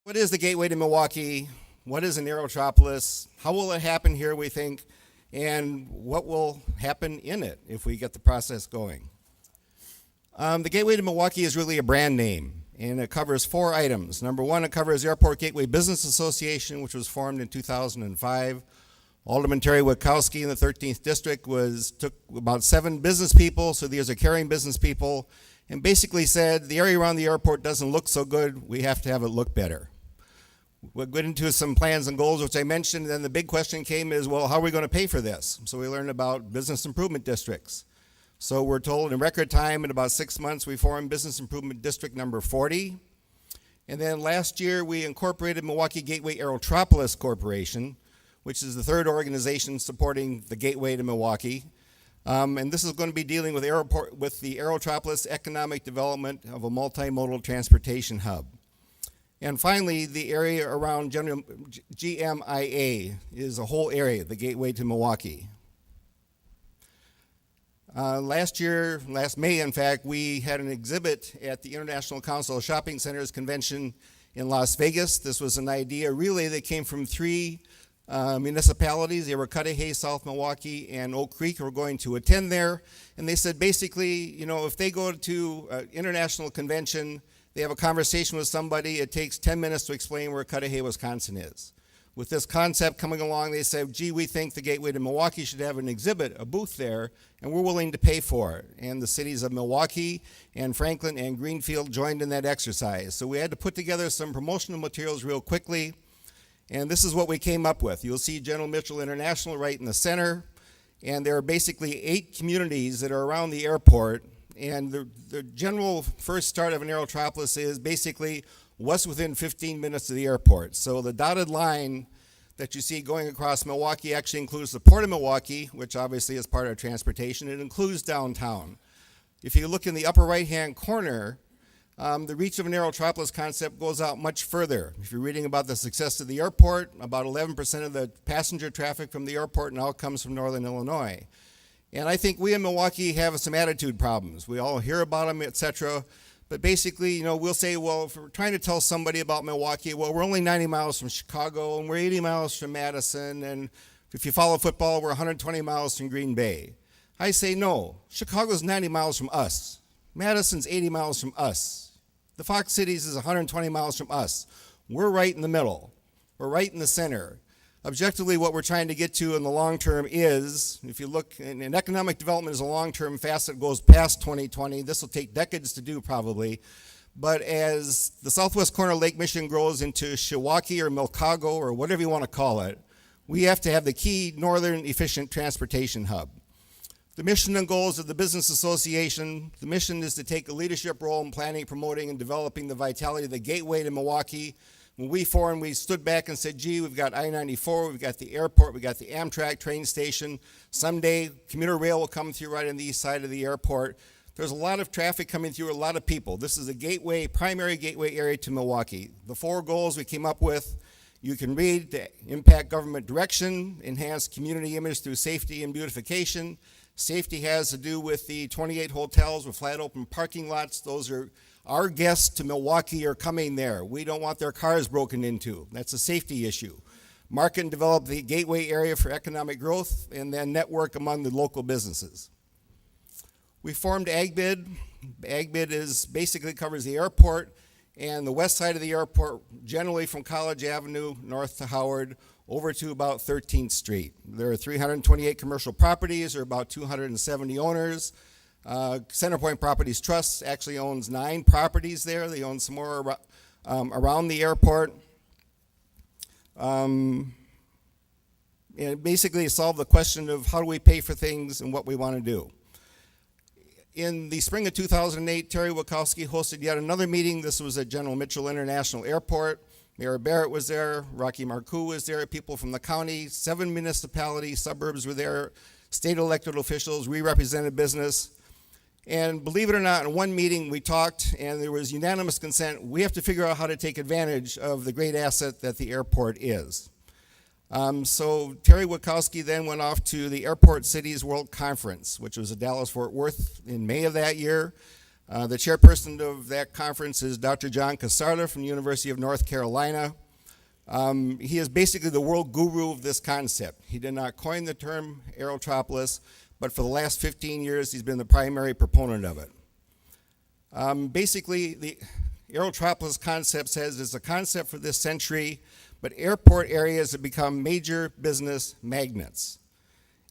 What is the gateway to Milwaukee? What is an Aerotropolis? How will it happen here, we think? And what will happen in it if we get the process going? The Gateway to Milwaukee is really a brand name, and it covers 4 items. Number 1, it covers Airport Gateway Business Association, which was formed in 2005. Alderman Terry Witkowski in the 13th District took about 7 business people, so these are caring business people, and basically said the area around the airport doesn't look so good, we have to have it look better. We'll get into some plans and goals, which I mentioned, and then the big question came is, well, how are we going to pay for this? So we learned about business improvement districts. So we're told in record time, in about 6 months, we formed Business Improvement District number 40. And then last year, we incorporated Milwaukee Gateway Aerotropolis Corporation, which is the 3rd organization supporting the Gateway to Milwaukee. And this is going to be dealing with the Aerotropolis economic development of a multimodal transportation hub. And finally, the area around GMIA is a whole area, the Gateway to Milwaukee. Last May, in fact, we had an exhibit at the International Council of Shopping Centers Convention in Las Vegas. This was an idea really that came from 3 municipalities. They were Cudahy, South Milwaukee, and Oak Creek were going to attend there. And they said basically, if they go to an international convention, they have a conversation with somebody, it takes 10 minutes to explain where Cudahy, Wisconsin is. With this concept coming along, they said, gee, we think the Gateway to Milwaukee should have an exhibit, a booth there, and we're willing to pay for it. And the cities of Milwaukee and Franklin and Greenfield joined in that exercise. So we had to put together some promotional materials real quickly, and this is what we came up with. You'll see General Mitchell International right in the center, and there are basically 8 communities that are around the airport. And the general first start of an Aerotropolis is basically what's within 15 minutes of the airport. So the dotted line that you see going across Milwaukee actually includes the Port of Milwaukee, which obviously is part of transportation. It includes downtown. If you look in the upper right-hand corner, the reach of an Aerotropolis concept goes out much further. If you're reading about the success of the airport, about 11% of the passenger traffic from the airport now comes from northern Illinois. And I think we in Milwaukee have some attitude problems. We all hear about them, et cetera. But basically, we'll say, well, if we're trying to tell somebody about Milwaukee, well, we're only 90 miles from Chicago, and we're 80 miles from Madison, and if you follow football, we're 120 miles from Green Bay. I say, no, Chicago's 90 miles from us. Madison's 80 miles from us. The Fox Cities is 120 miles from us. We're right in the middle. We're right in the center. Objectively, what we're trying to get to in the long term is, if you look, and economic development is a long-term facet that goes past 2020. This will take decades to do probably. But as the southwest corner of Lake Michigan grows into Shiwaukee or Milcago or whatever you want to call it, we have to have the key northern efficient transportation hub. The mission and goals of the Business Association, the mission is to take a leadership role in planning, promoting, and developing the vitality of the Gateway to Milwaukee. When we formed, we stood back and said, gee, we've got I-94, we've got the airport, we've got the Amtrak train station. Someday, commuter rail will come through right on the east side of the airport. There's a lot of traffic coming through, a lot of people. This is a gateway, primary gateway area to Milwaukee. The 4 goals we came up with, you can read: to impact government direction, enhance community image through safety and beautification. Safety has to do with the 28 hotels with flat open parking lots. Those are our guests to Milwaukee are coming there. We don't want their cars broken into. That's a safety issue. Market and develop the gateway area for economic growth, and then network among the local businesses. We formed AgBid. AgBid basically covers the airport and the west side of the airport, generally from College Avenue north to Howard over to about 13th Street. There are 328 commercial properties, or about 270 owners. Centerpoint Properties Trust actually owns 9 properties there. They own some more around the airport. And basically solve the question of how do we pay for things and what we want to do. In the spring of 2008, Terry Witkowski hosted yet another meeting. This was at General Mitchell International Airport. Mayor Barrett was there, Rocky Marcoux was there, people from the county, 7 municipalities, suburbs were there, state elected officials, we represented business. And believe it or not, in one meeting we talked and there was unanimous consent. We have to figure out how to take advantage of the great asset that the airport is. So Terry Witkowski then went off to the Airport Cities World Conference, which was at Dallas-Fort Worth in May of that year. The chairperson of that conference is Dr. John Casarda from the University of North Carolina. He is basically the world guru of this concept. He did not coin the term Aerotropolis, but for the last 15 years, he's been the primary proponent of it. Basically, the Aerotropolis concept says it's a concept for this century, but airport areas have become major business magnets.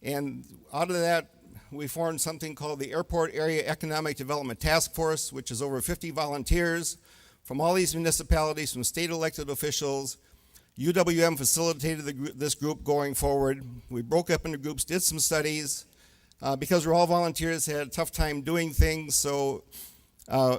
And out of that, we formed something called the Airport Area Economic Development Task Force, which is over 50 volunteers from all these municipalities, from state elected officials. UWM facilitated this group going forward. We broke up into groups, did some studies. Because we're all volunteers, had a tough time doing things, so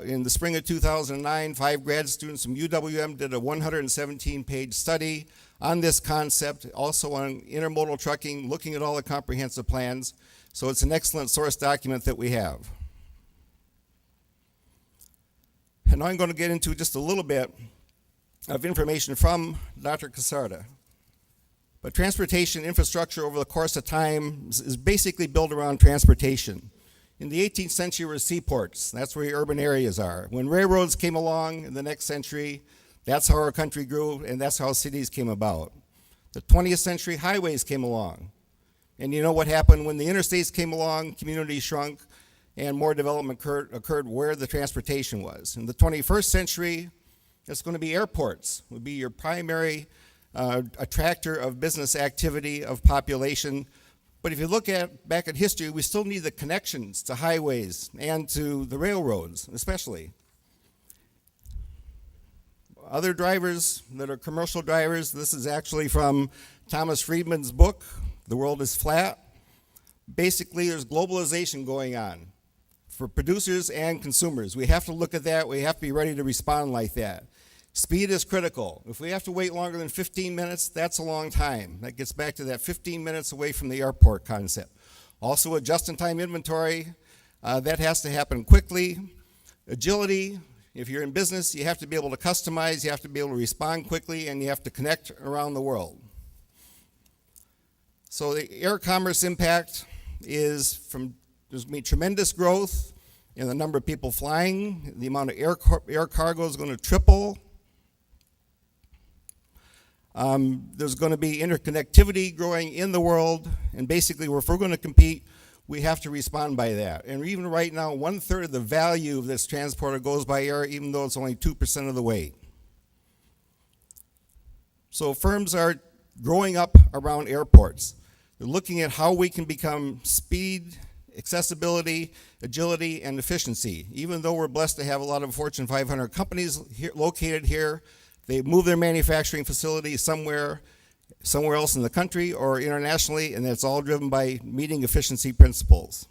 in the spring of 2009, 5 grad students from UWM did a 117-page study on this concept, also on intermodal trucking, looking at all the comprehensive plans. So it's an excellent source document that we have. And now I'm going to get into just a little bit of information from Dr. Casarda. But transportation infrastructure over the course of time is basically built around transportation. In the 18th century were seaports. That's where urban areas are. When railroads came along in the next century, that's how our country grew, and that's how cities came about. The 20th century, highways came along. And you know what happened when the interstates came along? Communities shrunk, and more development occurred where the transportation was. In the 21st century, it's going to be airports, would be your primary attractor of business activity, of population. But if you look back at history, we still need the connections to highways and to the railroads, especially. Other drivers that are commercial drivers, this is actually from Thomas Friedman's book, The World is Flat. Basically, there's globalization going on for producers and consumers. We have to look at that. We have to be ready to respond like that. Speed is critical. If we have to wait longer than 15 minutes, that's a long time. That gets back to that 15 minutes away from the airport concept. Also, a just-in-time inventory, that has to happen quickly. Agility, if you're in business, you have to be able to customize, you have to be able to respond quickly, and you have to connect around the world. So the air commerce impact is there's going to be tremendous growth in the number of people flying. The amount of air cargo is going to triple. There's going to be interconnectivity growing in the world, and basically if we're going to compete, we have to respond by that. And even right now, 1/3 of the value of this transporter goes by air, even though it's only 2% of the weight. So firms are growing up around airports. They're looking at how we can become speed, accessibility, agility, and efficiency. Even though we're blessed to have a lot of Fortune 500 companies located here, they move their manufacturing facilities somewhere else in the country or internationally, and that's all driven by meeting efficiency principles.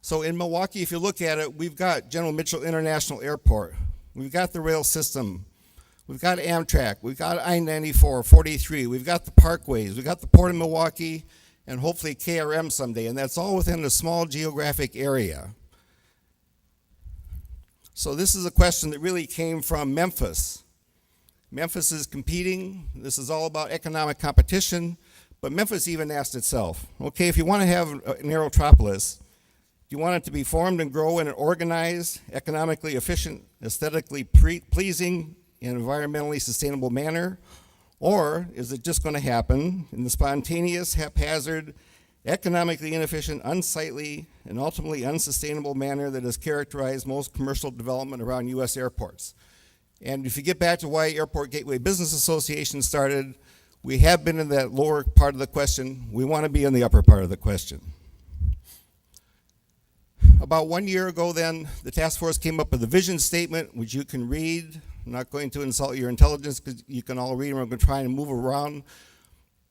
So in Milwaukee, if you look at it, we've got General Mitchell International Airport. We've got the rail system. We've got Amtrak. We've got I-94, 43. We've got the parkways. We've got the Port of Milwaukee, and hopefully KRM someday, and that's all within a small geographic area. So this is a question that really came from Memphis. Memphis is competing. This is all about economic competition, but Memphis even asked itself, okay, if you want to have an Aerotropolis, do you want it to be formed and grow in an organized, economically efficient, aesthetically pleasing, and environmentally sustainable manner? Or is it just going to happen in the spontaneous, haphazard, economically inefficient, unsightly, and ultimately unsustainable manner that has characterized most commercial development around U.S. airports? And if you get back to why Airport Gateway Business Association started, we have been in that lower part of the question. We want to be in the upper part of the question. About 1 year ago then, the task force came up with a vision statement, which you can read. I'm not going to insult your intelligence because you can all read them. I'm going to try and move around.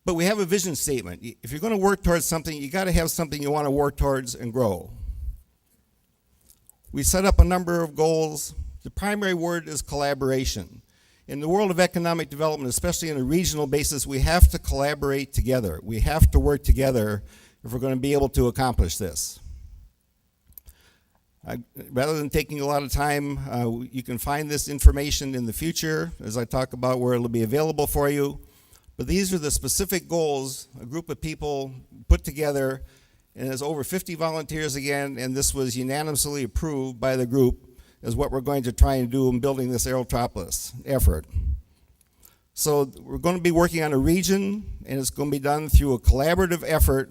But we have a vision statement. If you're going to work towards something, you got to have something you want to work towards and grow. We set up a number of goals. The primary word is collaboration. In the world of economic development, especially on a regional basis, we have to collaborate together. We have to work together if we're going to be able to accomplish this. Rather than taking a lot of time, you can find this information in the future as I talk about where it'll be available for you. But these are the specific goals a group of people put together and there's over 50 volunteers again, and this was unanimously approved by the group as what we're going to try and do in building this Aerotropolis effort. So we're going to be working on a region, and it's going to be done through a collaborative effort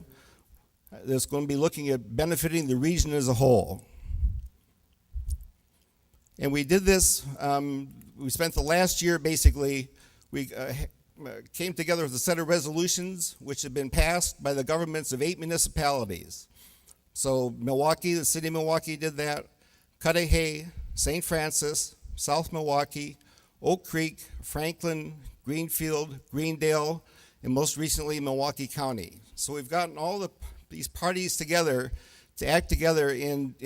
that's going to be looking at benefiting the region as a whole. And we did this, we spent the last year basically, we came together with a set of resolutions which have been passed by the governments of 8 municipalities. So Milwaukee, the city of Milwaukee did that, Cudahy, St. Francis, South Milwaukee, Oak Creek, Franklin, Greenfield, Greendale, and most recently Milwaukee County. So we've gotten all these parties together to act together in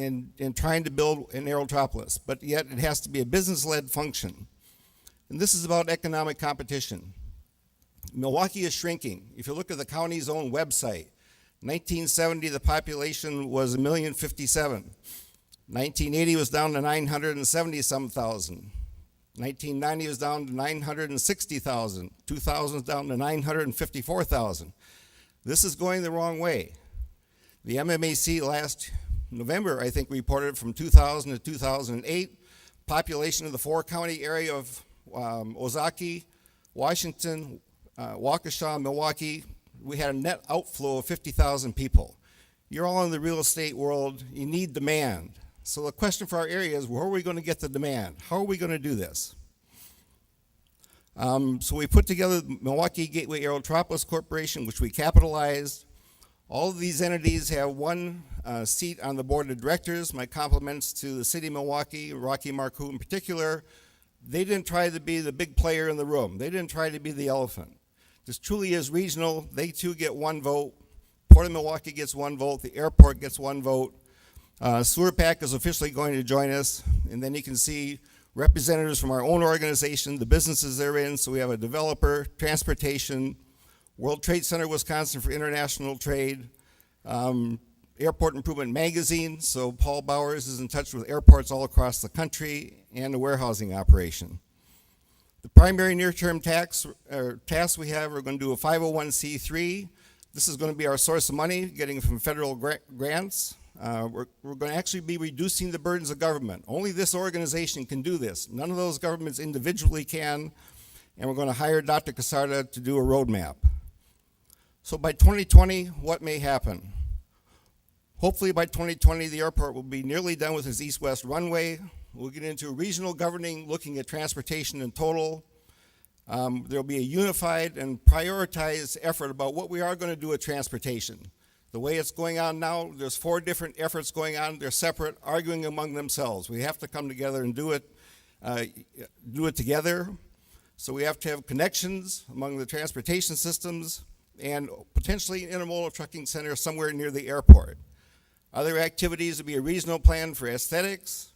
trying to build an Aerotropolis, but yet it has to be a business-led function. And this is about economic competition. Milwaukee is shrinking. If you look at the county's own website, 1970 the population was 1,057,000. 1980 was down to 970-some thousand. 1990 was down to 960,000. 2000 was down to 954,000. This is going the wrong way. The MMAC last November, I think, reported from 2000 to 2008, population of the 4-county area of Ozaki, Washington, Waukesha, Milwaukee, we had a net outflow of 50,000 people. You're all in the real estate world, you need demand. So the question for our area is, where are we going to get the demand? How are we going to do this? So we put together the Milwaukee Gateway Aerotropolis Corporation, which we capitalized. All of these entities have one seat on the board of directors. My compliments to the city of Milwaukee, Rocky Marcoux in particular. They didn't try to be the big player in the room. They didn't try to be the elephant. This truly is regional. They too get one vote. Port of Milwaukee gets one vote. The airport gets one vote. SewerPAC is officially going to join us. And then you can see representatives from our own organization, the businesses they're in. So we have a developer, transportation, World Trade Center Wisconsin for international trade, Airport Improvement Magazine. So Paul Bowers is in touch with airports all across the country, and the warehousing operation. The primary near-term task we have, we're going to do a 501c3. This is going to be our source of money, getting from federal grants. We're going to actually be reducing the burdens of government. Only this organization can do this. None of those governments individually can. And we're going to hire Dr. Casarda to do a roadmap. So by 2020, what may happen? Hopefully by 2020, the airport will be nearly done with its east-west runway. We'll get into regional governing, looking at transportation in total. There'll be a unified and prioritized effort about what we are going to do with transportation. The way it's going on now, there's 4 different efforts going on. They're separate, arguing among themselves. We have to come together and do it together. So we have to have connections among the transportation systems and potentially an intermodal trucking center somewhere near the airport. Other activities would be a regional plan for aesthetics,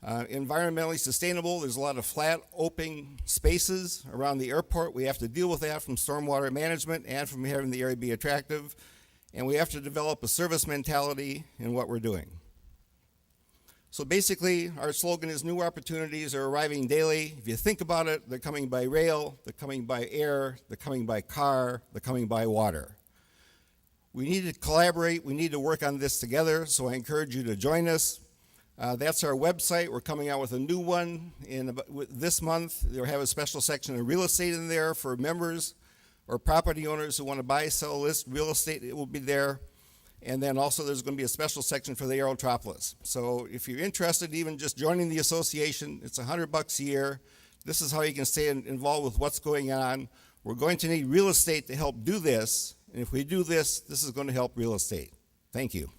environmentally sustainable. There's a lot of flat, open spaces around the airport. We have to deal with that from stormwater management and from having the area be attractive. And we have to develop a service mentality in what we're doing. So basically, our slogan is new opportunities are arriving daily. If you think about it, they're coming by rail, they're coming by air, they're coming by car, they're coming by water. We need to collaborate, we need to work on this together, so I encourage you to join us. That's our website. We're coming out with a new one this month. They'll have a special section of real estate in there for members or property owners who want to buy, sell, list real estate. It will be there. And then also there's going to be a special section for the Aerotropolis. So if you're interested even just joining the association, it's $100 a year. This is how you can stay involved with what's going on. We're going to need real estate to help do this. And if we do this, this is going to help real estate. Thank you.